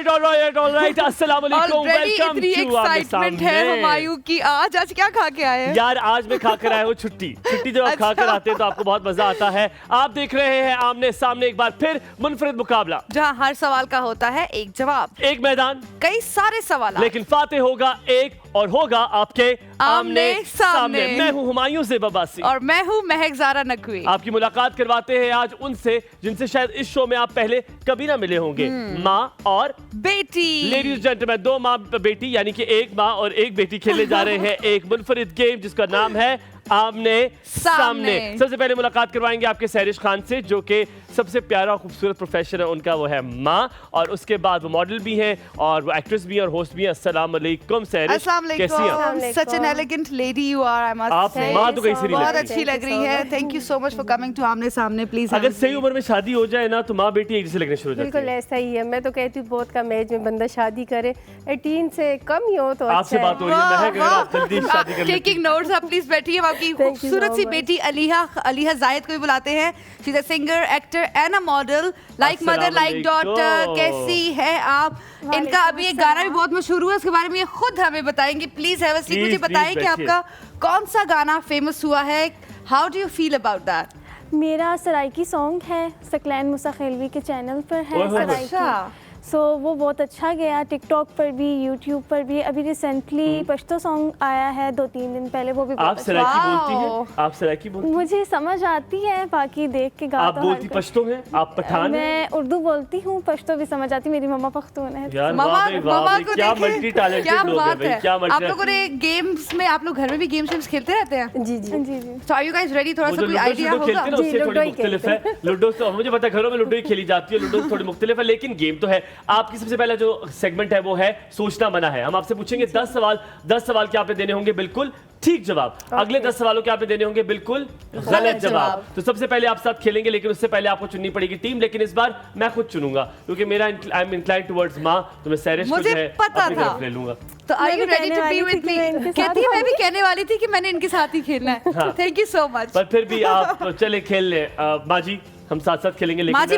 Alright अस्सलाम वालेकुम, welcome इतनी टू एक्साइटमेंट है हुमायूं की। आज क्या खा के आए हैं? यार आज मैं खा कर आया हूँ छुट्टी जब आप खा कर आते हैं तो आपको बहुत मजा आता है। आप देख रहे हैं आमने सामने एक बार फिर मुनफरिद मुकाबला, जहां हर सवाल का होता है एक जवाब, एक मैदान कई सारे सवाल, लेकिन फातेह होगा एक और होगा आपके आमने सामने। मैं हूँ हुमायूं ज़ेब अब्बासी और मैं हूँ महक ज़ारा नकवी। आपकी मुलाकात करवाते हैं आज उनसे जिनसे शायद इस शो में आप पहले कभी ना मिले होंगे, माँ और बेटी। लेडीज जेंटलमैन, दो माँ बेटी यानी कि एक माँ और एक बेटी खेलने जा रहे हैं एक मुनफरिद गेम जिसका नाम है आमने सामने। सबसे पहले मुलाकात करवाएंगे आपके सहरिश खान से, जो कि सबसे प्यारा खूबसूरत प्रोफेशन है उनका, वो है माँ, और उसके बाद वो मॉडल भी हैं और वो एक्ट्रेस भी हैं और होस्ट भी हैं। अस्सलाम वालेकुम सहरिश, कैसी हैं? Such an elegant lady you are, I must आप say। माँ तो कैसी नहीं बहुत लगती। अच्छी लग रही है। Thank you so much for coming to आमने सामने। Please अगर सही उम्र में शादी हो जाए ना तो माँ बेटी एक जैसे लगने शुरू हो जाती बिल्कुल है। ऐसा ही है। मैं तो कहती हूँ बहुत कम एज में बंदा शादी करे, 18 से कम ही हो तो आपसे अच्छा बात हो रही है, महक, अगर आप जल्दी शादी कर लेती। टेकिंग नोट्स, आप प्लीज बैठिए। हम आपकी Thank you खूबसूरत so सी much। बेटी अलीहा जाहिद को भी बुलाते हैं। She is a singer, actor and a model, like mother like daughter. कैसी है आप? इनका अभी एक गाना भी बहुत मशहूर हुआ, उसके बारे में ये खुद हमें बताएंगे। Please have a seat. मुझे बताएं कि आपका कौन सा गाना फेमस हुआ है? How do you feel about that? मेरा सराइकी सॉन्ग है, सकलैन मूसा खेलवी के चैनल पर है सराइकी। सो वो बहुत अच्छा गया, टिकटॉक पर भी, यूट्यूब पर भी। अभी रिसेंटली पश्तो सॉन्ग आया है 2-3 दिन पहले, वो भी आप सराइकी बोलती हैं? आप सराइकी बोलती हैं? मुझे समझ आती है, बाकी देख के गा। आप बोलती पश्तो हैं? आप पठान हैं? मैं उर्दू बोलती हूँ, पश्तो भी समझ आती। मेरी मम्मा पख्तून है। यार मामा को क्या देखिए, मल्टी टैलेंटेड क्या लोग हैं बात भाई, है। क्या आप लोगों ने गेम्स में, आप लोग घर में भी गेम्स खेलते रहते हैं? जी जी जी जी। So are you guys ready? थोड़ा सा कोई आइडिया होगा? खेलते हैं ना, उससे जी, थोड़ी लूडो ही मुख्तलिफ है। लूडो तो मुझे पता है घरों में लूडो ही खेली जाती है, लूडो थोड़ी मुख्तलिफ है, लेकिन गेम तो है। आपकी सबसे पहला जो सेगमेंट है वो है सोचना मना है। हम आपसे पूछेंगे 10 सवाल के आपने देने होंगे बिल्कुल ठीक जवाब। अगले 10 सवालों के आपने देने होंगे बिल्कुल गलत जवाब। तो सबसे पहले आप साथ खेलेंगे, लेकिन उससे पहले आपको चुननी पड़ेगी टीम। लेकिन इस बार मैं खुद चुनूंगा क्योंकि मेरा आई एम इंक्लाइंड टुवर्ड्स मां, तो मैं सहरिश को जो है अपनी तरफ ले लूंगा। तो are you ready to be with me? कहती मैं भी कहने वाली थी कि मैंने इनके साथ ही खेलना है। Thank you so much. पर फिर भी आप चले खेल ले। माँ जी हम साथ साथ खेलेंगे, लेकिन माँ जी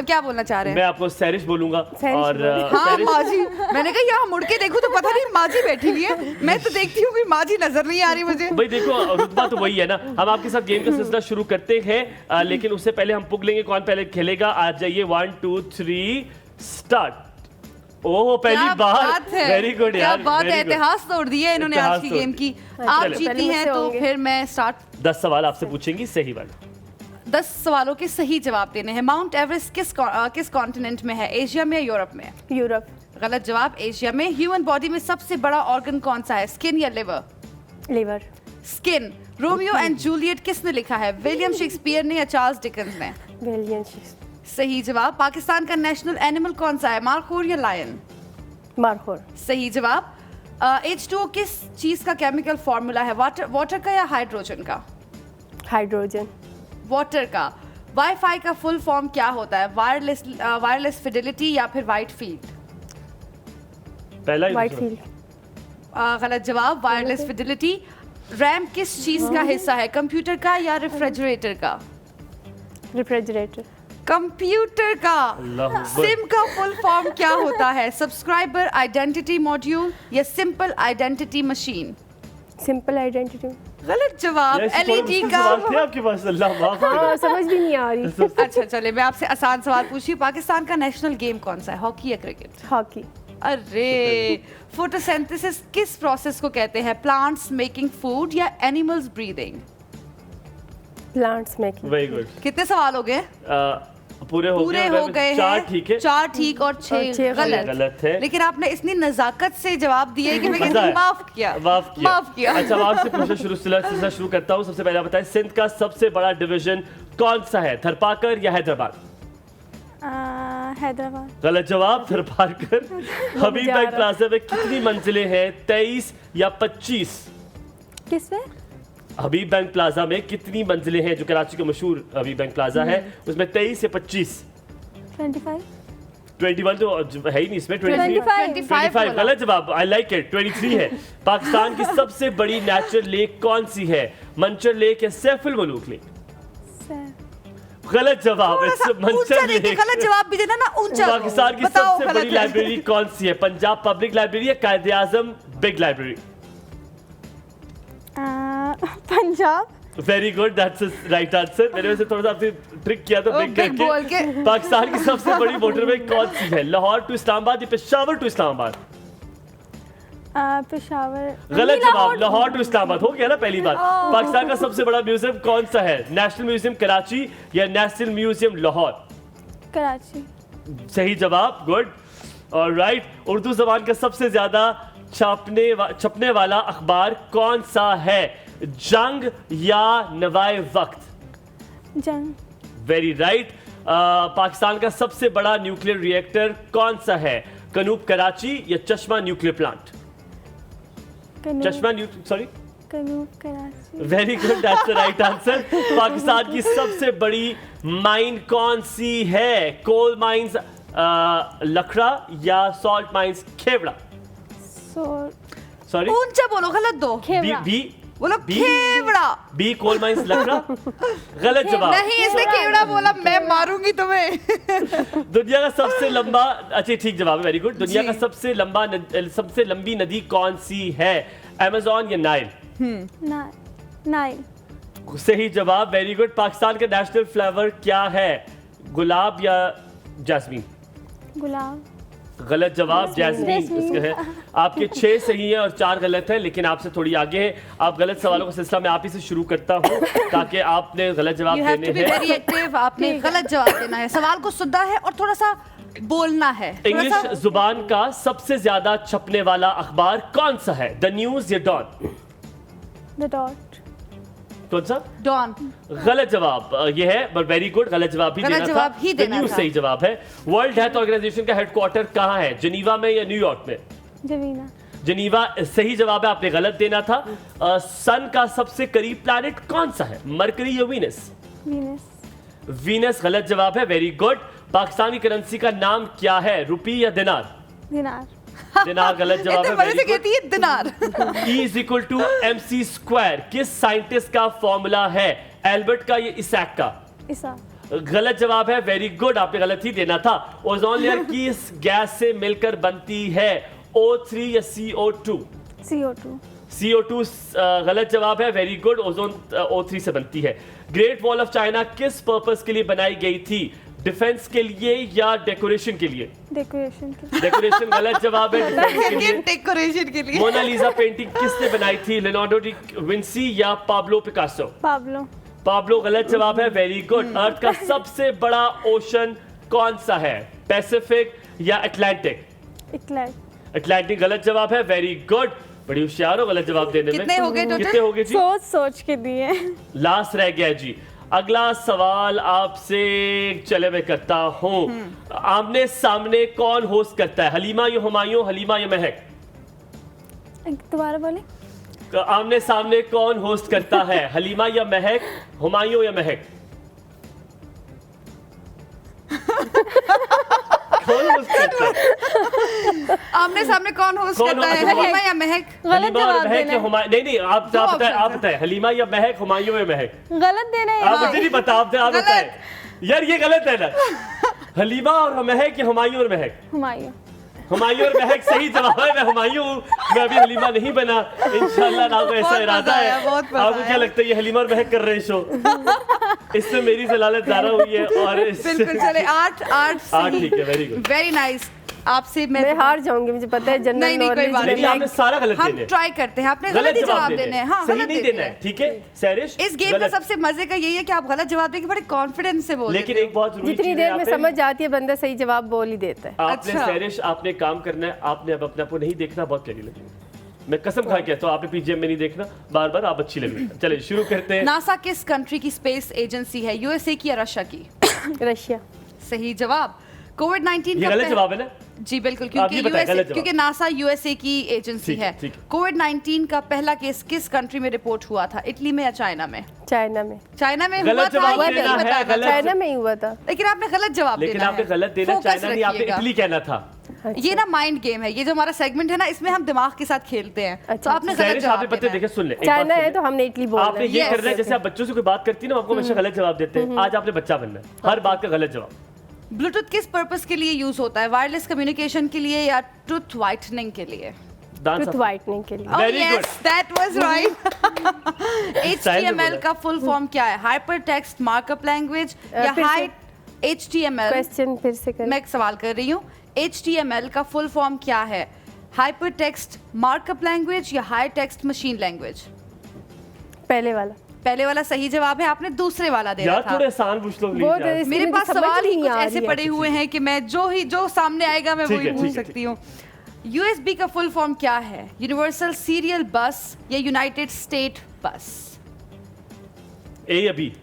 क्या बोलना चाह रहे हैं? मैं आपको सहरिश बोलूंगा और हाँ माँ जी। मैंने कहा यहाँ मुड़ के देखूं तो पता नहीं माँ जी बैठी हुई है। मैं तो देखती हूँ कोई माँ जी नजर नहीं आ रही मुझे। भाई देखो रुतबा तो वही है ना। हम आपके साथ गेम का सिलसिला शुरू करते हैं, लेकिन उससे पहले हम पुग लेंगे कौन पहले खेलेगा। आ जाइए, 1 2 3 स्टार्ट। ओह पहली बार, वेरी गुड यार, क्या बात है। इतिहास तोड़ दिया इन्होंने आज की गेम की। आप जीती हैं तो फिर मैं स्टार्ट। 10 सवाल आपसे पूछेंगी, सही वाला 10 सवालों के सही जवाब देने हैं। माउंट एवरेस्ट किस कॉन्टिनेंट में है? एशिया में या यूरोप में? यूरोप। गलत जवाब, एशिया में। ह्यूमन बॉडी में सबसे बड़ा ऑर्गन कौन सा है? स्किन या liver? Liver. Skin. Romeo and Juliet किसने लिखा है? विलियम शेक्सपियर ने या चार्ल्स डिकेंस ने? William Shakespeare. सही जवाब। पाकिस्तान का नेशनल एनिमल कौन सा है? मार्खोर या लायन? मार्खोर। सही जवाब। H2O किस चीज का केमिकल फॉर्मूला है? वाटर का या हाइड्रोजन का? हाइड्रोजन। वाटर का। वाईफाई का फुल फॉर्म क्या होता है? वायरलेस फिडेलिटी या फिर वाइट फील्ड? पहला ही वाइट दूसरा। फील्ड। गलत जवाब, वायरलेस फिडेलिटी। रैम किस चीज का हिस्सा है? कंप्यूटर का या रेफ्रिजरेटर का? रेफ्रिजरेटर। कंप्यूटर का। अल्लाह अकबर। सिम का फुल फॉर्म क्या होता है? सब्सक्राइबर आइडेंटिटी मॉड्यूल या simple identity machine? Simple identity. गलत जवाब। एलईडी का। थे आपके पास, अल्लाह माफ करे। हाँ समझ भी नहीं आ रही। अच्छा चले, मैं आपसे आसान सवाल पूछी। पाकिस्तान का नेशनल गेम कौन सा है? हॉकी या क्रिकेट? हॉकी। अरे, फोटोसिंथेसिस किस प्रोसेस को कहते हैं? प्लांट्स मेकिंग फूड या animals breathing? Plants making. Very good. कितने सवाल हो गए? पूरे हो गए 4 ठीक है। 4 ठीक और 6 गलत है। लेकिन आपने इतनी नजाकत से जवाब दिए कि मैं कहती हूं माफ किया। अच्छा मैं आपसे पूछना सिलसिला शुरू करता हूँ। सबसे पहले आप बताएं, सिंध का सबसे बड़ा डिवीजन कौन सा है? थरपाकर या हैदराबाद? हैदराबाद। गलत जवाब, थरपाकर। हबीब बैंक प्लाजा में कितनी मंजिलें हैं? 23 या 25? किस पे? हबीब बैंक प्लाजा में कितनी मंजिलें हैं? जो कराची का मशहूर हबीब बैंक प्लाजा है, उसमें 23 या 25? 25। 21 तो है ही नहीं इसमें। 25 गलत जवाब, आई लाइक इट। 23 है। पाकिस्तान की सबसे बड़ी नेचुरल लेक कौन सी है? मंचर लेक या सैफुल मलूक लेक? गलत जवाब। थोड़ा सा ऊंचा देखिए, गलत जवाब भी देना ना ऊंचा। पाकिस्तान की बताओ सबसे गलत बड़ी लाइब्रेरी कौन सी है? पंजाब पब्लिक लाइब्रेरी या Quaid Azam big library? Punjab. Very good, that's right answer. मैंने वैसे थोड़ा सा आपसे ट्रिक किया था बिग बिग बोल के। करके। पाकिस्तान की सबसे बड़ी मोटरवे कौन सी है? लाहौर टू इस्लामाबाद या पेशावर टू इस्लामाबाद? पेशावर। गलत जवाब, लाहौर टू इस्लामाबाद हो गया ना पहली बार। पाकिस्तान का सबसे बड़ा म्यूजियम कौन सा है? नेशनल म्यूजियम कराची या नेशनल म्यूजियम लाहौर? कराची। सही जवाब, गुड। ऑलराइट, उर्दू जबान का सबसे ज्यादा छपने वाला अखबार कौन सा है? जंग या नवाए वक्त? जंग। Very right. पाकिस्तान का सबसे बड़ा न्यूक्लियर रिएक्टर कौन सा है? कनूब कराची या Chashma nuclear plant? Chashma sorry, KANUPP Karachi. Very good, that's the right answer. Pakistan की सबसे बड़ी माइन कौन सी है? कोल माइंस लखड़ा या सॉल्ट माइंस खेवड़ा? सॉरी, ऊंचा बोलो, गलत दो। बी बोलो Khewra. B coal mines Lakhra? गलत जवाब। नहीं, इसने खेवड़ा बोला, मैं मारूंगी तुम्हें। दुनिया का सबसे लंबा, अच्छा ठीक जवाब है, वेरी गुड। दुनिया जी। का सबसे लंबी नदी कौन सी है? अमेज़न या नाइल? नाइल। सही जवाब, वेरी गुड। पाकिस्तान का नेशनल फ्लावर क्या है? गुलाब या जैस्मीन? गुलाब। गलत जवाब, जैस्मीन उसका है। आपके 6 सही हैं और 4 गलत हैं, लेकिन आपसे थोड़ी आगे है। आप गलत सवालों का सिलसिला मैं आप ही से शुरू करता हूं ताकि आपने गलत जवाब You have to देने be हैं। very active, आपने गलत जवाब देना है। सवाल को सुनना है और थोड़ा सा बोलना है। इंग्लिश जुबान का सबसे ज्यादा छपने वाला अखबार कौन सा है? द न्यूज या डॉन? The dot. कौन सा? डॉन। गलत जवाब ये है, बट वेरी गुड, गलत जवाब ही गलत देना जवाब था। ही द देना न्यूज था। सही जवाब है। वर्ल्ड हेल्थ ऑर्गेनाइजेशन का हेडक्वार्टर कहाँ है? जिनीवा में या न्यूयॉर्क में? जवीना। जिनीवा सही जवाब है, आपने गलत देना था। सन का सबसे करीब प्लैनेट कौन सा है? मरकरी या वीनस? वीनस। वीनस गलत जवाब है, वेरी गुड। पाकिस्तानी करेंसी का नाम क्या है? रुपी या दिनार? दिनार। दिनार गलत जवाब है, इतने बड़े से very good। कहती है दिनार। E is equal to MC square किस साइंटिस्ट का फॉर्मूला है? एल्बर्ट का या इसैक का? ईसा। गलत जवाब है, वेरी गुड, आपने गलत ही देना था। ओजोन लेयर किस गैस से मिलकर बनती है? O3 या CO2? CO2। CO2 गलत जवाब है, वेरी गुड। ओजोन O3 से बनती है। ग्रेट वॉल ऑफ चाइना किस पर्पस के लिए बनाई गई थी? डिफेंस के लिए या डेकोरेशन के लिए? डेकोरेशन के लिए। डेकोरेशन गलत जवाब है, डिफेंस के लिए। डेकोरेशन के लिए। मोनालिसा पेंटिंग किसने बनाई थी? लियोनार्डो डी विंसी या पाब्लो पिकासो? पाब्लो। पाब्लो गलत जवाब है, वेरी गुड। अर्थ का सबसे बड़ा ओशन कौन सा है? पैसिफिक या अटलांटिक? अटलांटिक गलत जवाब है, वेरी गुड। बड़ी होशियार हो गलत जवाब देने में। कितने हो गए टोटल? कितने हो गए जी? सोच के दिए। लास्ट रह गया जी। अगला सवाल आपसे चले मैं करता हूं। आमने सामने कौन होस्ट करता है? हलीमा या हुमायूं? हलीमा या महक? दोबारा बोले। आमने सामने कौन होस्ट करता है? हलीमा या महक? हुमायूं या महक? कौन होस्ट करता है? आमने सामने कौन होस्ट कौन करता है? होस्ट- हलीमा या महक? गलत हलीमा और जवाब महक देना या है। हुमायूं? नहीं आप दो बताएं, options आप हैं। बताएं, हलीमा या महक? हुमायूं या महक? गलत देना है। आप मुझे नहीं पता, आप गलत। बताएं। यार ये गलत है ना। हलीमा और महक या हुमायूं और महक? हुमायूं। हुमायूं और महक सही जवाब है। मैं हुमायूं हूं, मैं अभी हलीमा नहीं बना। इंशाल्लाह ना को ऐसा बहुत इरादा मजा आया, है। बहुत मजा आपको क्या आया। लगता है ये हलीमा और महक कर रहे हैं शो? इसमें मेरी जलालत ज़्यादा हुई है और बिल्कुल चले 8 सही। ठीक है, वेरी गुड। Very nice. आपसे मैं हार जाऊंगी, मुझे पता है। जनरल नहीं, कोई बात नहीं, आपने सारा गलत हम देने हैं। ट्राई करते हैं, आपने गलत ही जवाब देने हैं। हाँ, सही गलत नहीं देने देना है, हैं। ठीक है सैरिश? इस गेम का गलत। सबसे मजे का यही है कि आप गलत जवाब देके बड़े कॉन्फिडेंस से बोल लेकिन देते एक बहुत जरूरी जितनी चीज़ है देर यहाँ में पे। समझ आती है बंदा सही जवाब बोल ही देता है। आपने अच्छा। सैरिश, आपने काम करना है। आपने अब अपने आप को नहीं देखना, बहुत प्यारी लगी। मैं कसम खा के तो आपने पीजीएम में नहीं देखना, बार बार आप अच्छी लगी। चलिए शुरू करते हैं। नासा किस कंट्री की स्पेस एजेंसी है? यूएसए की या रशिया की? रशिया। सही जवाब। कोविड-19 ये गलत जवाब है ना? जी बिल्कुल, आप क्योंकि ये बताएं, यूएसए, गलत जवाब। क्योंकि नासा यूएसए की एजेंसी ठीक है, है। ठीक है। कोविड-19 का पहला केस किस कंट्री में रिपोर्ट हुआ था? इटली में या चाइना में? चाइना में। चाइना में गलत हुआ था, जवाब ये देना नहीं है, बताना गलत। था। चाइना में ही हुआ था। लेकिन आपने गलत जवाब लेकिन देना आपने है। गलत देना। Focus चाइना नहीं, आपने रखिएगा। इटली कहना था। ये ना माइंड गेम है, ये जो हमारा सेगमेंट है ना, इसमें हम दिमाग के साथ खेलते हैं। तो आपने गलत सहरिश, आपने जवाब पत्ते देना देखे, सुन ले, एक बात चाइना सुन है ले। तो हमने इटली बोलना आपने है। ये Yes, करना है, जैसे आप बच्चों से कोई बात करती है ना, आपको हमेशा गलत जवाब देते हैं। आज आपने बच्चा बनना है, हर बात का गलत जवाब। ब्लूटूथ किस पर्पस के लिए यूज होता है? वायरलेस कम्युनिकेशन के लिए या ट्रूथ व्हाइटनिंग के लिए? ट्रूथ व्हाइटनिंग के लिए। Oh Very yes, good. that was right. HTML का फुल फॉर्म क्या है? हाइपर टेक्स्ट मार्कअप लैंग्वेज या फिर से- हाई HTML? क्वेश्चन फिर से करें। मैं एक सवाल कर रही हूँ, HTML का फुल फॉर्म क्या है? हाइपर टेक्स्ट मार्कअप लैंग्वेज या हाई टेक्स्ट मशीन लैंग्वेज? पहले वाला। पहले वाला सही जवाब है, आपने दूसरे वाला दे यार रहा थोड़े था। आसान पूछ लो बहुत प्लीज यार। इसमें मेरे मुझे पास समझ सवाल ही नहीं कुछ आ ऐसे रही है। पड़े हुए हैं कि मैं जो सामने आएगा मैं ठीक वही है, पूछ ठीक है, सकती हूँ। USB का फुल फॉर्म क्या है? यूनिवर्सल सीरियल बस या यूनाइटेड स्टेट बस? ए या बी?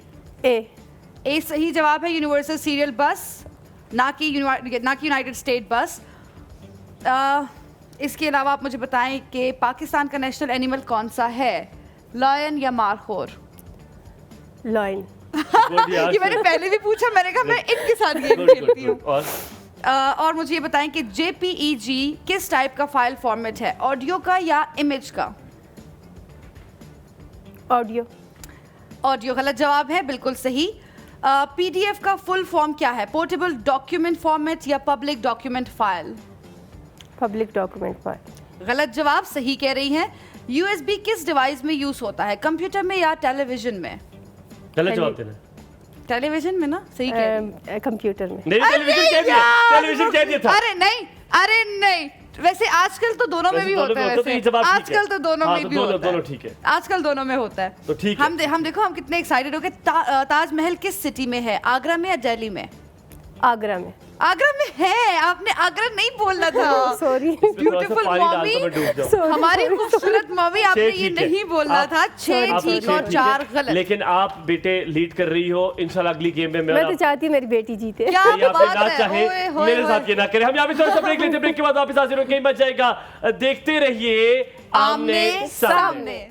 ए। सही जवाब है यूनिवर्सल सीरियल बस, ना कि यूनाइटेड स्टेट बस। इसके अलावा आप मुझे बताएं कि पाकिस्तान का नेशनल एनिमल कौन सा है? लायन या मारखोर? लॉइन। गुड यार, ये मैंने पहले भी पूछा, मैंने कहा मैं इनके साथ गेम गुड गुड खेलती हूँ। गुड। और और मुझे ये बताएं कि JPEG किस टाइप का फाइल फॉर्मेट है? ऑडियो का या इमेज का? ऑडियो। ऑडियो गलत जवाब है, बिल्कुल सही। PDF का फुल फॉर्म क्या है? पोर्टेबल डॉक्यूमेंट फॉर्मेट या public document file? Public document file. गलत जवाब, सही कह रही हैं। USB किस डिवाइस में यूज होता है? कंप्यूटर में या टेलीविजन में? गलत जवाब देना। टेलीविजन में ना, सही कह रही हैं। कंप्यूटर में। नहीं, टेलीविजन कह दिया, टेलीविजन कह दिया था। अरे नहीं, वैसे आजकल तो दोनों में वैसे भी दोनों होता में है। होता है, तो ये जवाब ठीक है। आजकल तो दोनों हाँ, में तो भी दोनों- होता है। दोनों ठीक है। आजकल दोनों में होता है। तो ठीक है। हम देखो हम कितने एक्साइटेड हो गए। ताजमहल किस सिटी में है? आगरा में या दिल्ली में? आगरा में। आगरा में है, आपने आगरा नहीं बोलना था। सॉरी। ब्यूटीफुल मॉमी, हमारी खूबसूरत मॉमी, आपने छह ये ठीक है। नहीं बोलना आप- था। 6 आप ठीक छह और ठीक 4 है। गलत। लेकिन आप बेटे लीड कर रही हो, इंशाल्लाह अगली गेम में मैं तो चाहती हूँ मेरी बेटी जीते। क्या ये आपने बात ना है, चाहे ओए होए मेरे होए। साथ ये ना करें। हम यहाँ पे थोड़ा सा ब्रेक लेते हैं, ब्रेक के बाद वापस हाजिर होंगे, मच जाएगा। देखते रहिए आमने सामने।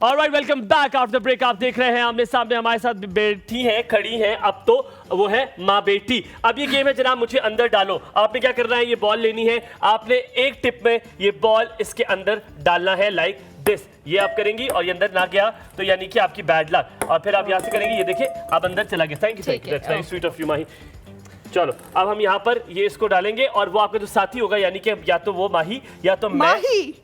Alright, welcome back after break. आप देख रहे हैं आमने सामने, हमारे साथ बैठी हैं, खड़ी हैं, अब तो वो है माँ बेटी। अब ये गेम है जनाब, मुझे अंदर डालो। आपने क्या करना है, ये बॉल लेनी है, आपने एक टिप में ये बॉल इसके अंदर डालना है, लाइक दिस। ये आप करेंगी और ये अंदर ना गया तो यानी कि आपकी बैड लक। और फिर आप यहाँ से करेंगी, ये देखिए अब अंदर चला गया। थैंक यू, ठीक है, that's very sweet of you Mahi. चलो अब हम यहाँ पर ये इसको डालेंगे और वो आपका जो साथी होगा, यानी कि या तो वो माही या तो मैं। माही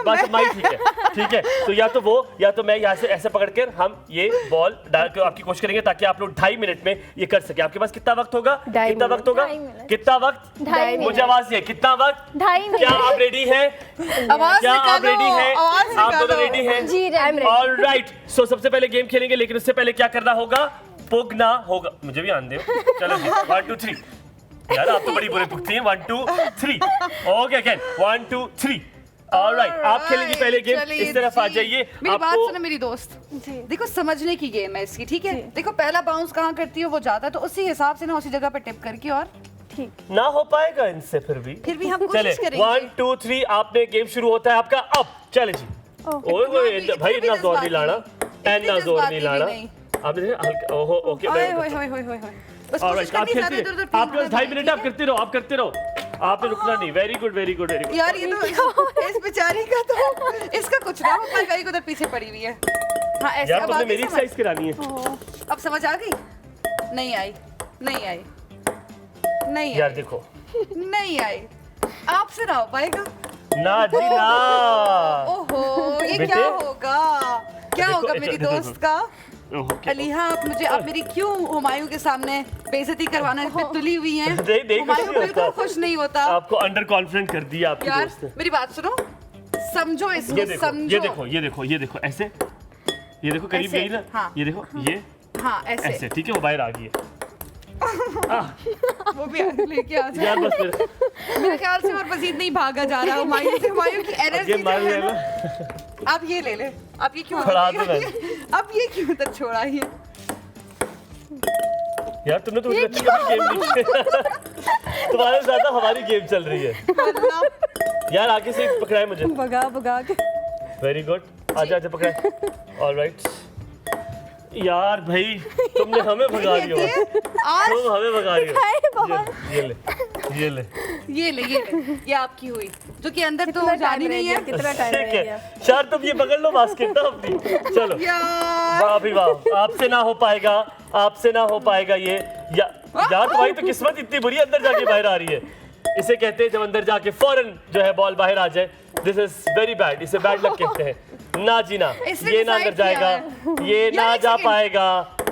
बस माही, ठीक है, ठीक है। तो या तो वो या तो मैं, यहाँ से ऐसे पकड़कर हम ये बॉल डाल के आपकी कोशिश करेंगे ताकि आप लोग 2.5 मिनट में ये कर सके। आपके पास कितना वक्त होगा? 2.5 कितना वक्त होगा? 2.5 मिनट। कितना वक्त? 2.5 मुझे आवाज दिए, कितना वक्त? 2.5 मिनट। क्या आप रेडी हैं? आवाज क्या आप निकालो, रेडी हैं? आवाज आप दोनों निकालो। रेडी हैं? जी रेडी। ऑल राइट, सो सबसे पहले गेम खेलेंगे, लेकिन उससे पहले क्या करना होगा? पुगना होगा। मुझे भी आन दे। चलो जी, 1 2 3। यार आप तो बड़ी बुरे पुगती हैं। 1 2 3। Okay again 1 2 3। ऑलराइट, आप खेलेंगी पहले गेम। चलिए इस तरफ आ जी। जाइए। मेरी बात आपको सुनो मेरी दोस्त, जी। देखो समझने की गेम है इसकी, ठीक है? देखो पहला बाउंस कहाँ करती हो वो जाता है, तो उसी हिसाब से ना उसी जगह पे टिप करके, और ठीक। ना हो पाएगा इनसे फिर भी हम चले। कोशिश करेंगे। 1 2 3 आपने गेम शुरू होता है आपका अब। चले जी। ओए ओए भाई, इतना जोर नहीं लाना, इतना जोर नहीं लाना। आपने हल्का, ओहो ओके। ओए होए होए होए होए होए। बस ऑलराइट, कोशिश आप करनी, खेलते ज्यादा इधर-उधर रहिए। आपके पास फेंकना 2.5 नहीं, मिनट है, आप ठीक है? करते रहो, आप करते रहो। आपने रुकना नहीं। Very good very good very good. यार ये तो इस बेचारी का तो इसका कुछ ना हो पाएगा, एक उधर पीछे पड़ी हुई है। हाँ ऐसे। यार अब तुमने आगे मेरी समझ। एक्सरसाइज करानी है। अब समझ आ गई? नहीं आई, नहीं आई, नहीं यार आई, देखो, नहीं आई। आपसे ना हो पाएगा। ना जी ना। ओहो, ये बेटे। क्या होगा? क्या देखो, होगा देखो, मेरी देखो, दोस्त का? ओके। अलीहा, आप मेरी क्यों हुमायूं के सामने बेइज्जती करवाने पे तुली हुई हैं? नहीं, कुछ हुमायूं नहीं बिल्कुल होता। खुश नहीं होता। आपको अंडर कॉन्फिडेंट कर दिया आपकी यार दोस्त ने। मेरी बात सुनो, समझो इसको, ये देखो समझो। ये देखो ये देखो ये देखो ऐसे, ये देखो करीब ऐसे, गई ना। हाँ। ये देखो ये हाँ ऐसे, ऐसे, ठीक है, वो बाहर आ गई है। वो भी लेके आ जाए। यार बस फिर मेरे ख्याल से और मजीद नहीं भागा जा रहा हुमायूं से। हुमायूं की एनर्जी ये जो मार है लिया ना, ना। आप ये ले ले। आप ये क्यों छोड़ा उधर दो ले- अब ये क्यों उधर छोड़ा है? यार तुमने तो मुझे अच्छी कभी गेम नहीं खेला। तुम्हारे ज्यादा हमारी गेम चल रही है। वरना यार आगे से पकड़ा है मुझे। भगा भगा के। वेरी गुड, आजा आजा पकड़ा है। ऑलराइट यार भाई तुमने हमें भगा रही हो, तुम हमें भगा रही हो। ये ले ये ले ये ले ये आपकी हुई, जो कि अंदर तो जानी नहीं है। कितना टाइम ठीक रह है गया? यार तुम ये पकड़ लो बास्केट ना अपनी। चलो वाह भी वाह, आपसे ना हो पाएगा, आपसे ना हो पाएगा ये। यार तुम्हारी तो किस्मत इतनी बुरी है, अंदर जाके बाहर आ रही है। इसे कहते हैं जब अंदर जाके फौरन जो है बॉल बाहर आ जाए, दिस इज वेरी बैड, इसे बैड लक कहते हैं। ना जीना, ये ना अंदर जाएगा, ये ना जा पाएगा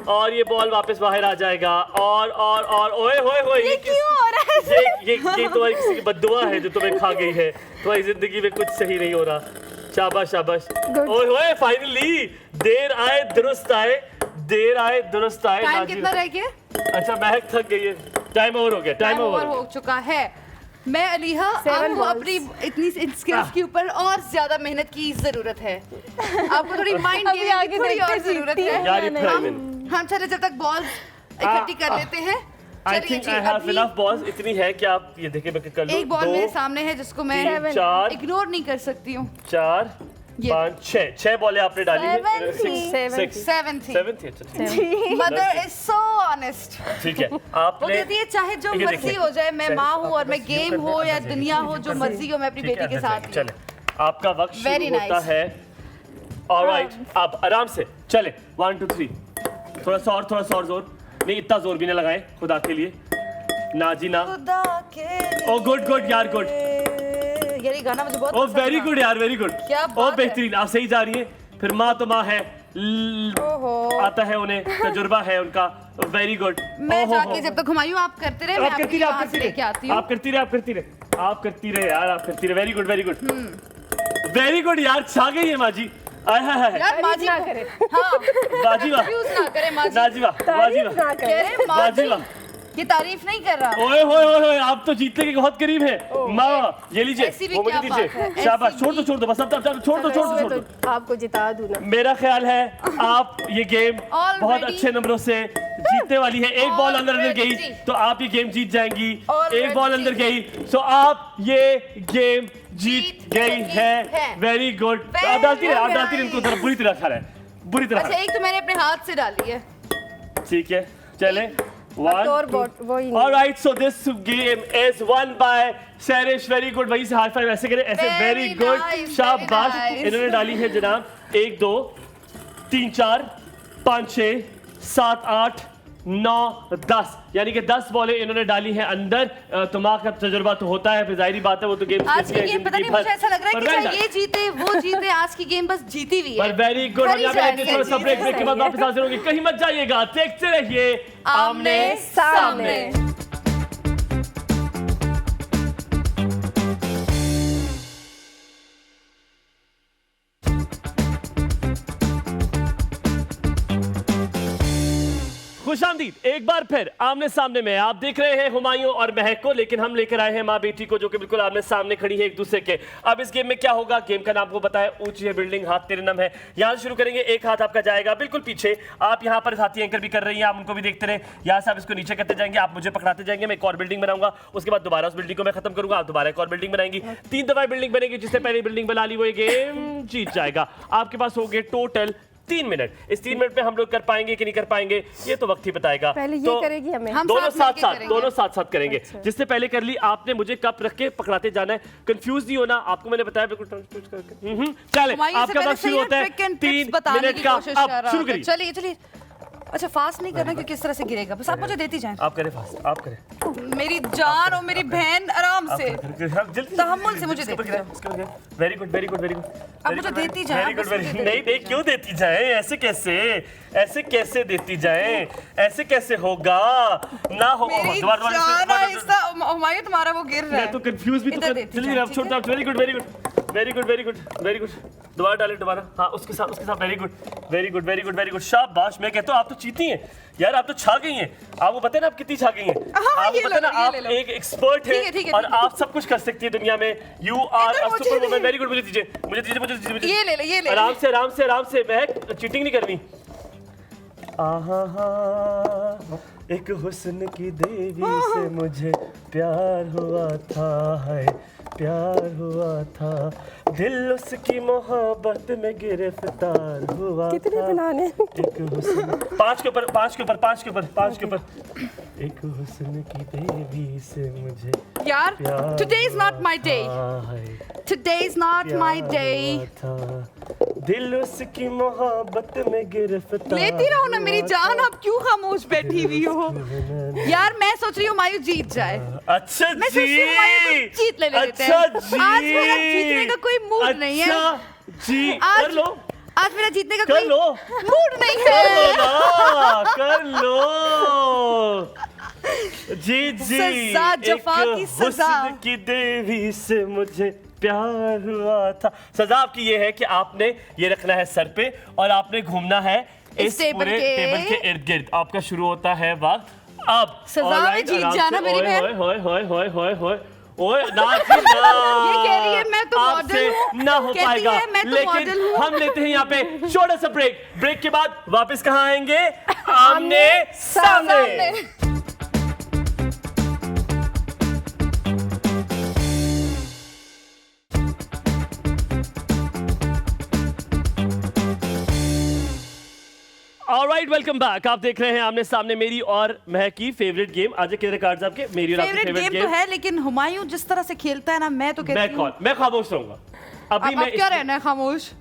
और ये बॉल वापस बाहर आ जाएगा। और ओए होए होए, ये क्यों हो रहा है? ये तुम्हारी किसी की बद्दुआ है जो तुम्हें खा गई है। तुम्हारी जिंदगी में कुछ सही नहीं हो रहा। शाबाश शाबाश। ओए होए फाइनली, देर आए दुरुस्त आए, देर आए दुरुस्त आए। टाइम कितना रह गया? अच्छा महक थक गई है, टाइम ओवर हो गया, टाइम ओवर हो चुका है। मैं अलीहा, 7 आपको balls। अपनी इतनी स्किल्स के ऊपर और ज्यादा मेहनत की जरूरत है। आपको थोड़ी माइंड अभी गेम की आगे थोड़ी और देखते जरूरत जीतती है। है यार ये नहीं। प्राइम हम चले जब तक बॉल्स इकट्ठी कर लेते हैं। आई चलिए थिंक जी, आई हैव अभी इनफ बॉल्स, इतनी है कि आप ये देखिए मैं कर लूं। एक बॉल मेरे सामने है जिसको मैं 3 4 इग्नोर नहीं कर सकती हूँ। 4 ये। 5 6 बॉलें आपने डाली है। 7 7 थी। 7 थी। अच्छा ठीक है। Mother is so honest. ठीक है वो आपने कहती है चाहे जो ये मर्जी देखिए। हो जाए, मैं माँ हूँ और मैं बस गेम यूं हो करना या है, दुनिया हो, जो मर्जी हो, मैं अपनी ठीक है, बेटी के साथ ही हूँ। चले आपका वक्त Very शुरू होता nice। है। ऑलराइट आप आराम से चले, 1 2 3। थोड़ा सा और जोर नहीं, इतना जोर भी ना लगाएं खुदा के लिए। ना जी ना। खुदा के ओ गुड यार गुड। यार ये गाना मुझे बहुत ओ पसंद वेरी था। गुड यार, वेरी गुड। क्या ओ बात है। बेहतरीन, आप सही जा रही है। फिर माँ तो माँ है, ओहो। आता है उन्हें, तजुर्बा है उनका। Very good. मैं जाके जब तक घुमायूं आप करते रहे, मैं आप करती आपके रहे, वहां से लेके आती हूँ। आप करती रहे यार, आप करती रहे। वेरी गुड वेरी गुड यार, छा गई है माँ जी। आय हाय हाय। यार माँ जी ना को- करे। हाँ बाजी वाह, confuse ना करे माँ जी। बाजी वाह, बाजी तारीफ वाह, ना कह करे। रहे माँ बाजी जी वाह। ये तारीफ नहीं कर रहा। ओए होए आप तो जीतने के बहुत करीब है। माँ ये लीजिए, ऐसी भी वो मुझे क्या बात है, दीजिए। ऐसी शाबाश, छोड़ भी। दो बस, अब छोड़ दो। इसमें तो आपको जिता दूं ना। मेरा ख्याल है आप ये गेम Already- बहुत अच्छे नंबरों से जीतने वाली है। एक बॉल अंदर गई Already- तो आप ये गेम जीत जाएंगी। Already एक बॉल अंदर गई तो आप ये गेम जीत गई है। Very good. आप डालती रहे इनको तरफ बुरी तरह खा रहा है, बुरी अच्छा तरह। एक तो मैंने अपने हाथ से डाली है। ठीक है चले। और वो ही नहीं। Alright, so this game is won by Sarish. Very good. वहीं से हाई फाइव ऐसे करें, ऐसे। Very Very good. nice, शाबाश। very nice. इन्होंने डाली है जनाब 1 2 3 4 5 6 7 8 9 10, यानी कि 10 बॉलें इन्होंने डाली हैं अंदर। तुम्हारा तजुर्बा तो होता है, फिर जाहिर बात है वो तो गेम आज की गेम पता नहीं, मुझे ऐसा लग रहा है कि चाहे ये जीते वो जीते, आज की गेम बस जीती हुई पर है। Very good. Very यहाँ पे sad, थोड़ा सा ब्रेक के बाद सही है। वापस हाजिर होंगे। कहीं मत जाइएगा, देखते रहिए आमने सामने। खुशामदीद एक बार फिर आमने सामने में। आप देख रहे हैं हुमायूं और महक को, लेकिन हम लेकर आए हैं माँ बेटी को, जो कि बिल्कुल आमने सामने खड़ी है एक दूसरे के। अब इस गेम में क्या होगा, गेम का नाम आपको पता है, ऊंची है बिल्डिंग, हाथ तेरे नम है। यहाँ से शुरू करेंगे, एक हाथ आपका जाएगा बिल्कुल पीछे। आप यहाँ पर साथी एंकर भी कर रही हैं, आप उनको भी देखते रहे। यहाँ से आप इसको नीचे करते जाएंगे, आप मुझे पकड़ाते जाएंगे, मैं एक और बिल्डिंग बनाऊंगा, उसके बाद दोबारा उस बिल्डिंग को मैं खत्म करूंगा, आप दोबारा एक और बिल्डिंग बनाएंगी। 3 दफा बिल्डिंग बनेगी, जिसने पहले बिल्डिंग बना ली वो ये गेम जीत जाएगा। आपके पास हो गए टोटल 3 मिनट। इस 3 मिनट में हम लोग कर पाएंगे कि नहीं कर पाएंगे ये तो वक्त ही बताएगा। पहले ये तो करेगी हमें। हम दोनों साथ साथ मिलके साथ करेंगे। दोनों साथ साथ करेंगे। जिससे पहले कर ली आपने, मुझे कप रख के पकड़ाते जाना है, कंफ्यूज नहीं होना। आपको मैंने बताया बिल्कुल ट्रांसपोज करके। चले हुमायूं से आपका पहले वक्त शुरू सही होता है, ट्रिक एंड 3 टिप्स बताने मिनट की का। कोशिश कर अब रहा शुरू था। करिए। चलिए अच्छा फास्ट नहीं करना क्योंकि इस तरह से गिरेगा, बस आप मुझे देती जाएं। आप करें फास्ट, आप करें। मेरी जान और मेरी बहन आराम से। तहम्मुल से मुझे देती जाओ। Very good very good very good. आप मुझे देती जाएं, वेरी आप गुड बस वेरी मुझे नहीं नहीं, क्यों देती जाए? ऐसे कैसे देती जाए? ऐसे कैसे होगा? ना हो मेरी दोबारा जान और हिस्सा हुमायूं तुम्हारा वो गिर रहा मैं है। तो कंफ्यूज भी तो इधर कर। देती चलिए जाएं, अब छोड़ता हूं। Very good very good very good very good very good. दोबारा डालें, दोबारा। हाँ उसके साथ very good very good very good very good. शाबाश। मैं कहता हूँ आप तो जीती हैं यार, आप तो छा गई हैं। आपको पता है ना आप कितनी छा गई हैं? हाँ, आपको ये पता है ना लो, ये आप ले लो। एक एक्सपर्ट ठीक है, ठीक हैं है, और ठीक है। आप सब कुछ कर सकती है दुनिया में। यू आर अ मुझे सुपर वुमन। भी। Very good. मुझे दीजिए मुझे दीजिए मुझे दीजिए। ये ले ले, ये ले ले। आराम से आराम से आराम से। मैं चीटिंग नहीं करनी। आहा एक हुस्न की देवी से मुझे प्यार हुआ था है। प्यार हुआ था, दिल उसकी मोहब्बत में गिरफ्तार हुआ कितने था। बनाने? एक हुस्न, पांच के ऊपर, एक हुस्न की देवी से मुझे यार, प्यार today is not my day. है, Today is not my day. हुआ था, दिल उसकी मोहब्बत में गिरफ्तार। लेती रहो ना मेरी जान, आप क्यों खामोश बैठी हुई हो? यार मैं सोच रही हूँ हुमायूं जीत जाए। अच्छा मैं सोच रही हूँ हुमायूं को जीत लेने देते हैं। अच्छा जी, आज मेरा जीतने का कोई मूड नहीं है। अच्छा जी, आज- कर लो, आज मेरा जीतने का कर कोई लो, मूड नहीं कर लो है। ना, कर लो। जी जी, सजा, जफा एक की सजा। हुस्न की देवी से मुझे प्यार हुआ था। सजा आपकी ये है कि आपने ये रखना है सर पे और आपने घूमना है इस इस टेबल पूरे के- टेबल के इर्द गिर्द। आपका शुरू होता है वक्त अब। सजा में Alright, जीत आराम जाना से। मेरी ओए, बहन। ओए, ओए, ओए, ओए, ओए, ओए, नाची ना। ये कह रही है मैं तो आपसे मॉडल हूँ। ना हो कहती पाएगा। है मैं तो लेकिन मॉडल हूँ। हम लेते हैं यहाँ पे छोटा सा ब्रेक के बाद वापस कहाँ आएंगे? आमने सामने। Alright, welcome back. आप देख रहे हैं आमने सामने, मेरी और महक की फेवरेट गेम। आज कितने कार्ड्स आपके? मेरी और आपकी फेवरेट फेवरेट गेम तो है, लेकिन हुमायूं जिस तरह से खेलता है ना, मैं तो कहती हूँ मैं खामोश रहूंगा अभी। अब आप क्या रहना है खामोश?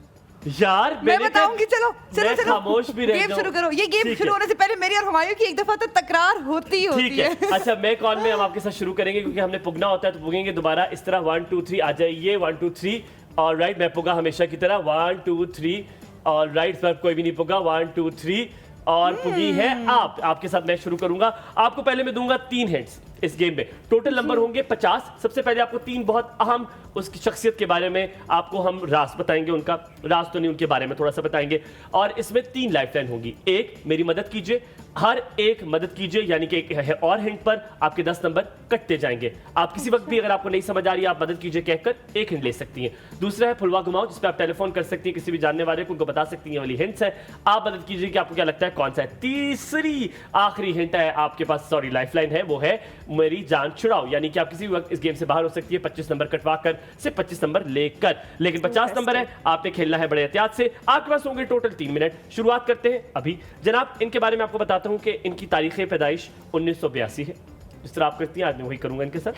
यार मैं बताऊंगी। चलो मैं खामोश भी रह गेम जाऊं। शुरू करो। ये गेम ठीक शुरू है। होने से पहले मेरी और हुमायूं की एक दफा तो तकरार होती ही होती ठीक है। अच्छा, मैं कौन में हम आपके साथ शुरू करेंगे क्योंकि हमने पुगना होता है तो पुगेंगे दोबारा इस तरह। 1 2 3 आ जाइए। 1 2 3। ऑलराइट, मैं पुगा हमेशा की तरह। 1 2 3। ऑलराइट, पर कोई भी नहीं पुगा। 1 2 3 और पुगी है आप। आपके साथ मैं शुरू करूंगा। आपको पहले मैं दूंगा 3 हिंट्स इस गेम में। टोटल नंबर होंगे 50। सबसे पहले आपको 3 बहुत अहम उसकी शख्सियत के बारे में आपको हम राज बताएंगे। उनका राज तो नहीं, उनके बारे में थोड़ा सा बताएंगे। और इसमें 3 लाइफलाइन होंगी। एक, मेरी मदद कीजिए, हर एक मदद कीजिए, यानी कि एक है और हिंट पर आपके 10 नंबर कटते जाएंगे। आप किसी वक्त भी अगर आपको नहीं समझ आ रही है, आप मदद कीजिए कहकर एक हिंट ले सकती हैं। दूसरा है फुलवा घुमाओ, जिस पर आप टेलीफोन कर सकती हैं किसी भी जानने वाले को, उनको बता सकती हैं। वाली हिंट्स है, आप मदद कीजिए कि आपको क्या लगता है कौन सा है। तीसरी आखिरी हिंट है आपके पास, सॉरी लाइफलाइन है, वो है मेरी जान छुड़ाओ, यानी कि आप किसी भी वक्त इस गेम से बाहर हो सकती है 25 नंबर कटवा कर, सिर्फ 25 नंबर लेकर। लेकिन 50 नंबर है, आपने खेलना है बड़े एहतियात से। आपके पास होंगे टोटल 3 मिनट। शुरुआत करते हैं अभी। जनाब, इनके बारे में आपको बताता हूं कि इनकी तारीख पैदाइश 1982 है। जिस तरह आप करती हैं आज मैं वही करूंगा इनके साथ।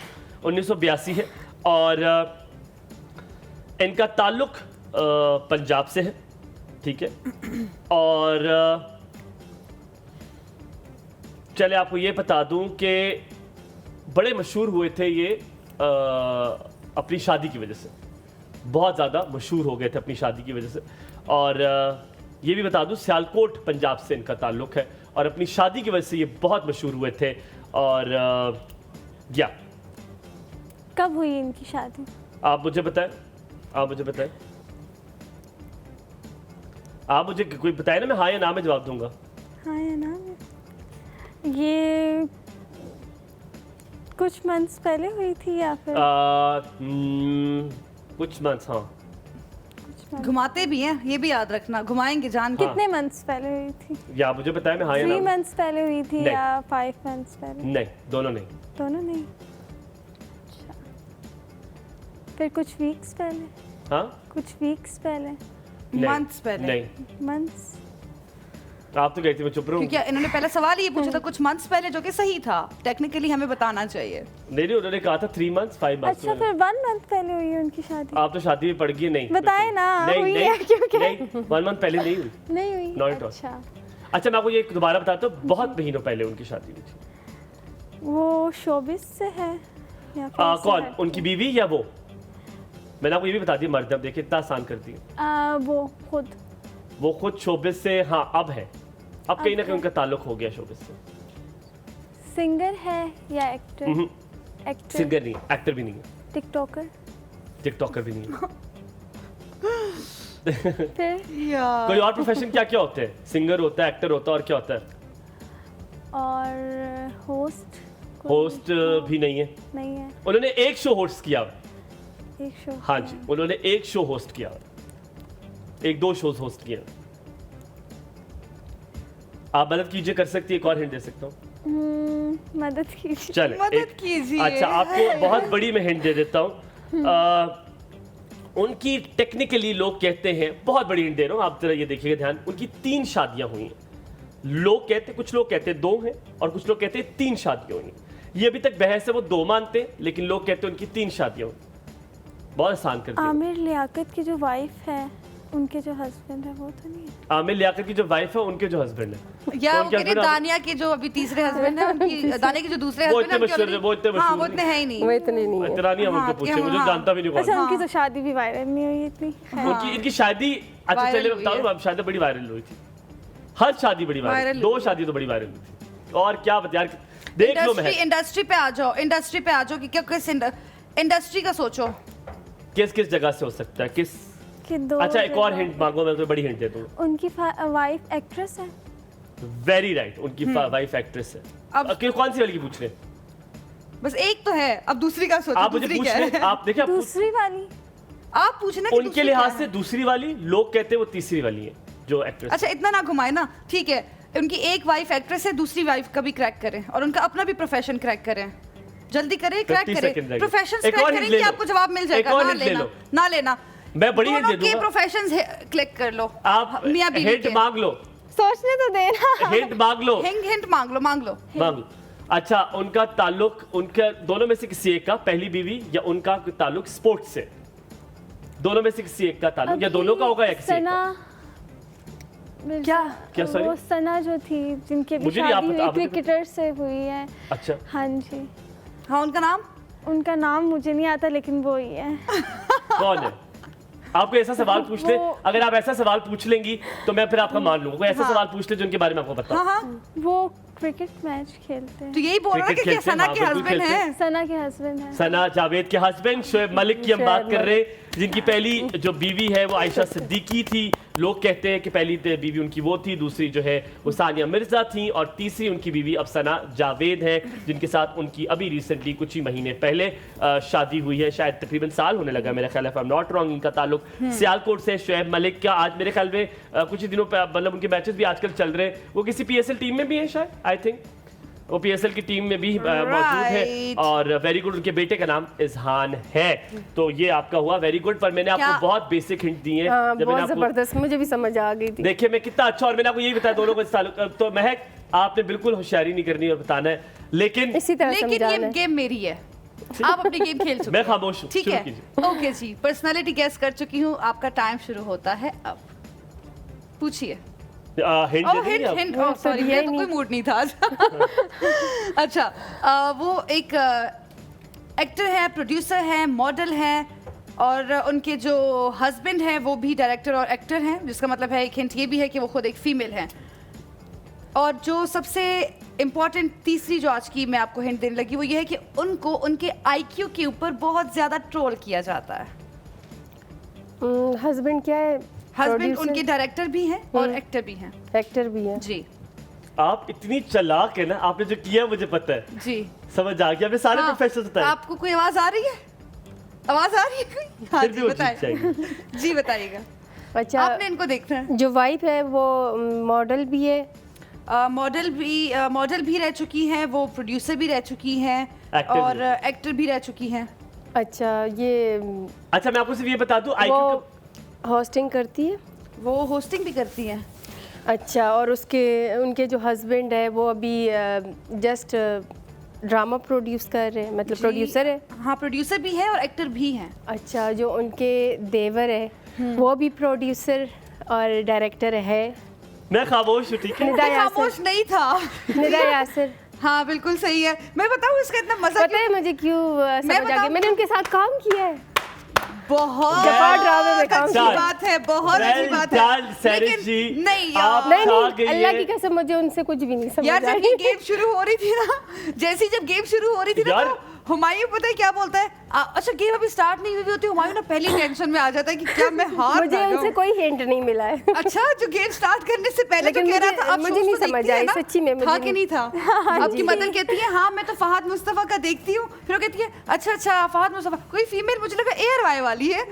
1982 है और इनका ताल्लुक पंजाब से है, ठीक है। और चले आपको ये बता दूं कि बड़े मशहूर हुए थे ये अपनी शादी की वजह से। बहुत ज़्यादा मशहूर हो गए थे अपनी शादी की वजह से। और ये भी बता दूं सियालकोट पंजाब से इनका ताल्लुक है और अपनी शादी की वजह से ये बहुत मशहूर हुए थे। और या कब हुई इनकी शादी? आप मुझे बताएं, आप मुझे बताएं, आप मुझे कोई बताए ना, मैं हाँ या ना में जवाब दूंगा। हाँ या ना? ये कुछ मंथ्स पहले हुई थी या फिर कुछ मंथ्स, हाँ। घुमाते भी हैं, ये भी याद रखना, घुमाएंगे जान के। कितने मंथ्स पहले हुई थी? या मुझे बताया मैं हाँ या 3 ना। मंथ्स पहले हुई थी नहीं। या 5 मंथ्स पहले? नहीं, दोनों नहीं। दोनों नहीं। अच्छा। फिर कुछ वीक्स पहले? हाँ, कुछ वीक्स पहले? नहीं, Months पहले। नहीं। मंथ्स? आप तो कहती मैं चुप रहूं। क्योंकि इन्होंने पहला सवाल ये पूछा था कुछ मंथ्स पहले, जो कि सही था। टेक्निकली हमें बताना चाहिए। नहीं, उन्होंने कहा था 3 मंथ्स 5 मंथ्स। अच्छा, फिर 1 मंथ पहले हुई है उनकी शादी? आप तो शादी में पड़ गई। नहीं बताए ना, नहीं, हुई नहीं, है क्योंकि नहीं, 1 मंथ पहले नहीं हुई। नहीं हुई। Not at all. अच्छा, अच्छा, मैं आपको ये दोबारा बताता हूँ, बहुत महीनों पहले उनकी शादी हुई थी। वो शोबिस से है या फिर इससे कौन, हट? उनकी बीवी या वो? मैंने आपको ये भी बता दिया, मर्द। अब देखिए इतना आसान कर दिया। वो खुद शोबिस से, हाँ अब है। अब कहीं ना कहीं उनका ताल्लुक हो गया शोबिस से। सिंगर है या एक्टर? एक्टर? सिंगर नहीं, एक्टर भी नहीं है, टिकटॉकर? टिकटॉकर भी नहीं है। फिर कोई और प्रोफेशन क्या क्या होते हैं? सिंगर होता है, एक्टर होता है, और क्या होता है? और होस्ट? होस्ट भी नहीं है। नहीं है। उन्होंने एक शो होस्ट किया। एक शो? हाँ जी, उन्होंने एक शो होस्ट किया, 1-2 शोज होस्ट किए। आप मदद कीजिए, कर सकती है, एक और हिंट दे सकता हूँ। मदद कीजिए। चले मदद कीजिए। अच्छा, आपको बहुत बड़ी मैं हिंट दे देता हूँ। उनकी टेक्निकली लोग कहते हैं, बहुत बड़ी हिंट दे रहा हूं, आप जरा ये देखिएगा ध्यान, उनकी 3 शादियां हुई हैं। लोग कहते, कुछ लोग कहते 2 हैं और कुछ लोग कहते 3 शादियां हुई हैं। ये अभी तक बहस है, वो 2 मानते हैं, लेकिन लोग कहते हैं उनकी 3 शादियां हुई। बहुत आसान कर दिया। आमिर लियाकत की जो वाइफ है, उनके जो हस्बैंड है वो तो नहीं है? आमिर लियाकत की जो वाइफ है, उनके जो हस्बैंड है, या तो वो कह रही दानिया के जो अभी तीसरे हस्बैंड है, उनकी दानिया के जो दूसरे वो हस्बैंड है, इतने मशहूर है, वो इतने हाँ मशहूर वो इतने है ही नहीं। वो इतने नहीं है। इतना नहीं हम उनको हाँ, पूछे, मुझे हाँ। जानता भी नहीं कौन अच्छा, है। उनकी तो शादी भी वायरल नहीं हुई इतनी। उनकी इनकी शादी, अच्छा वायरल चलिए हुई बताऊं, है। अब शादी बड़ी वायरल हुई थी। हर शादी बड़ी वायरल, वायरल 2 हुई। शादी तो बड़ी वायरल हुई थी। और क्या बता यार, देख लो महक, इंडस्ट्री पे आ जाओ, इंडस्ट्री पे आ जाओ कि क्या किस इंडस्ट्री का सोचो। किस किस जगह से हो सकता है, किस। कि 2 अच्छा एक और हिंट मांगो, मैं तो बड़ी हिंट दे दूं। उनकी वाइफ एक्ट्रेस है। वेरी राइट, उनकी वाइफ एक्ट्रेस है। अब- अब कौन सी वाली की पूछ रहे हैं? बस एक तो है, अब दूसरी का सोचो। आप मुझे दूसरी पूछ क्या रहे है? हैं, आप देखिए, दूसरी वाली आप पूछना कि उनके दूसरी लिहाज क्या से है? दूसरी वाली, लोग कहते हैं वो तीसरी वाली है जो एक्ट्रेस। अच्छा इतना ना घुमाए ना, ठीक है। उनकी एक वाइफ एक्ट्रेस है, दूसरी वाइफ का भी क्रैक करें और उनका अपना भी प्रोफेशन क्रैक करें। जल्दी करें, क्रैक 50 करें। सेकंड रह गए। प्रोफेशन एक क्रैक और hint करेंगे, ले लो। आपको जवाब मिल एक जाएगा। और ना hint ले लेना, लो। ना लेना। मैं बड़ी हिंट दे दोनों के दूंगा, प्रोफेशंस क्लिक कर लो। आप मियां बीवी हिंट के। मांग लो, सोचने तो देना। हिंट मांग लो, हिंट मांग लो, मांग लो। मांग लो। अच्छा, उनका ताल्लुक, उनका दोनों में से किसी एक का, पहली बीवी या उनका ताल्लुक स्पोर्ट्स से, दोनों में से किसी एक का ताल्लुक, या दोनों का होगा या किसी एक का? क्या, sorry? वो सना जो थी, जिनकी अभी मुझे नहीं, शादी आप हुई बता- क्रिकेटर से हुई है। अच्छा, हाँ जी, हाँ उनका नाम उनका नाम मुझे नहीं आता, लेकिन वो ही है। कौन है? आपको ऐसा सवाल पूछ ले, अगर आप ऐसा सवाल पूछ लेंगी तो मैं फिर आपका मान लूंगा। कोई ऐसा सवाल पूछ ले जिनके बारे में आपको पता हाँ हो। हाँ, वो क्रिकेट मैच खेलते तो हैं। यही बोल रहा है कि क्रिकेट क्या खेलते हैं, सना हाँ, के बिल्कुल हस्बैंड खेलते हैं। हैं? सना के हस्बैंड है। सना जावेद के हस्बैंड शोएब मलिक की हम बात कर रहे हैं, जिनकी पहली जो बीवी है वो आयशा सिद्दीकी थी। लोग कहते हैं कि पहली बीवी उनकी वो थी, दूसरी जो है वो सानिया मिर्जा थी, और तीसरी उनकी बीवी अब सना जावेद है, जिनके साथ उनकी अभी रिसेंटली कुछ ही महीने पहले शादी हुई है। शायद तकरीबन साल होने लगा मेरा ख्याल है, आई एम नॉट रॉन्ग। इनका ताल्लुक सियालकोट से। शोएब मलिक का आज मेरे ख्याल में कुछ ही दिनों पर, मतलब उनके मैचेस भी आजकल चल रहे हैं। वो किसी PSL टीम में भी है शायद, आई थिंक वो PSL की टीम में भी मौजूद है। Right. और वेरी गुड, उनके बेटे का नाम इजहान है। तो ये आपका हुआ वेरी गुड, पर मैंने क्या? आपको बहुत बेसिक हिंट दी है। हाँ, जब मैंने बहुत आपको जबरदस्त, मुझे भी समझ आ गई थी। देखिए मैं कितना अच्छा, और मैंने आपको यही बताया दोनों को इस ताल्लुक। तो महक, आपने बिल्कुल होशियारी नहीं करनी और बताना है, लेकिन इसी तरह लेकिन समझाना ये है। गेम मेरी है, आप अपनी गेम खेल चुके मैं हैं। खामोश हूँ। ठीक शुरू है, कीजिए। ओके जी। पर्सनालिटी गेस कर चुकी हूँ, आपका टाइम शुरू होता है अब। पूछिए। हिंट ओह दे देंगे आप? हिंट, वो ओह तो सॉरी, दिया मेरा ही तो कोई नहीं। मूड नहीं था आज। अच्छा, वो एक एक्टर है, प्रोड्यूसर है, मॉडल है, और उनके जो हस्बैंड है वो भी डायरेक्टर और एक्टर हैं, जिसका मतलब है, एक हिंट ये भी है कि वो खुद एक फीमेल है। और जो सबसे इम्पॉर्टेंट तीसरी जो आज की मैं आपको हिंट देने लगी, वो ये है कि उनको उनके IQ के ऊपर बहुत ज़्यादा ट्रोल किया जाता है। हस्बैंड क्या है? हस्बैंड उनके डायरेक्टर भी हैं और एक्टर भी हैं। एक्टर भी है। जी आप इतनी चालाक है ना, आपने जो किया मुझे पता है, जी। समझ आ गया। मैं सारे हाँ, प्रोफेसर बताए, आपको कोई आवाज आ रही है? आवाज आ रही है कोई? हाँ फिर भी जी वो जीत बताइए। जाएगी। जी बताइएगा। अच्छा, आपने इनको देखना है। जो वाइफ है वो मॉडल भी है। मॉडल भी रह चुकी हैं, वो प्रोड्यूसर भी रह चुकी हैं, Actor और भी। एक्टर भी रह चुकी हैं। अच्छा, ये अच्छा मैं आपको सिर्फ ये बता दूं, वो IQ होस्टिंग करती है। वो होस्टिंग भी करती हैं। अच्छा, और उनके जो हस्बैंड है वो अभी जस्ट ड्रामा प्रोड्यूस कर रहे हैं, मतलब जी। प्रोड्यूसर है। हाँ, प्रोड्यूसर भी है और एक्टर भी हैं। अच्छा, जो उनके देवर है वो भी प्रोड्यूसर और डायरेक्टर है। मैं खामोश हूँ, ठीक है। निदा मैं खामोश नहीं था। निदा यासिर। हाँ बिल्कुल सही है। मैं बताऊँ इसका इतना मजा पता है मुझे क्यों समझ आ गया? बताऊं? मैंने उनके साथ काम किया है। बहुत जफार ड्रामे में काम अच्छी किया। बात है, बहुत अच्छी Well बात done, है। सैरिश लेकिन जी। नहीं आप- यार, नहीं आ गई नहीं, अल्लाह है। की कसम मुझे उनसे कुछ भी नहीं समझ यार जब आई। ये गेम शुरू हो रही थी ना, जैसी जब गेम शुरू हो रही थी ना, यार। तो हुमायूं पता है क्या बोलता है? अच्छा गेम अभी स्टार्ट नहीं हुई होती, हुमायूं ना पहली टेंशन में आ जाता है कि क्या मैं हार मुझे ना उनसे जाऊं। कोई हिंट नहीं मिला है। अच्छा, जो गेम स्टार्ट करने से पहले तो लेकिन कह रहा मुझे- था, अब मुझे shows नहीं तो समझ देखती है आई, ना? सच्ची में मुझे था कि नहीं था? अब की जी। मदन कहती है हाँ मैं तो फहद मुस्तफा का देखती हूँ, फिर वो कहती है अच्छा फहद मुस्तफा कोई फीमेल, मुझे लगा एयर वाली है।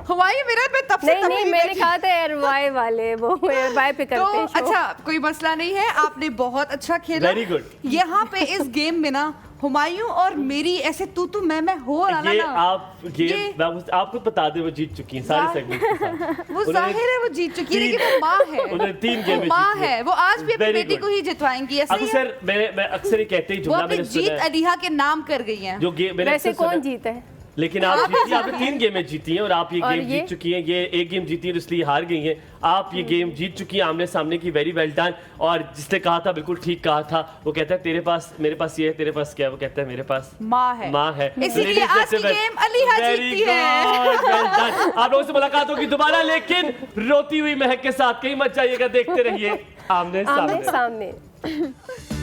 हुमायूं मेरा मैं तब से नहीं तब नहीं, ही मैंने बैठी। कहा था एयरवाई वाले, वो एयरवाई पे तो करते हैं show। अच्छा कोई मसला नहीं है, आपने बहुत अच्छा खेला। Very good. यहाँ पे इस गेम में ना हुमायूं और मेरी ऐसे तू मैं हो रहा ना ये ना। आप गेम आप खुद बता दे, वो जीत चुकी हैं सारे सेगमेंट के साथ। वो जाहिर है वो जीत चुकी है, लेकिन वो माँ है। उन्होंने 3 गेम में माँ जीती है, वो आज भी अपनी Very बेटी good. को ही जितवाएंगी, ऐसा ही है। अक्सर मैं अक्सर ही कहते ही वो जुमला अपनी मैंने जीत सुना है, अलीहा के नाम कर गई हैं। जो गेम मैंने वैसे अक्सर सुना कौन है। जीता है? लेकिन आप जीती, आपने 3 गेमें जीती हैं और आप ये और गेम ये? जीत चुकी हैं। ये एक गेम जीती है इसलिए हार गई हैं। आप ये गेम जीत चुकी हैं आमने सामने की। Very well done. और जिसने कहा था बिल्कुल ठीक कहा था। वो कहता है तेरे पास, मेरे पास ये है, तेरे पास क्या है? वो कहता है मेरे पास माँ है। माँ है। इसीलिए आज की गेम अलीहा जीतती है। आप लोगों से मुलाकात होगी दोबारा, लेकिन रोती हुई महक के साथ। कहीं मत जाइएगा, देखते रहिए आमने आमने सामने। सामने।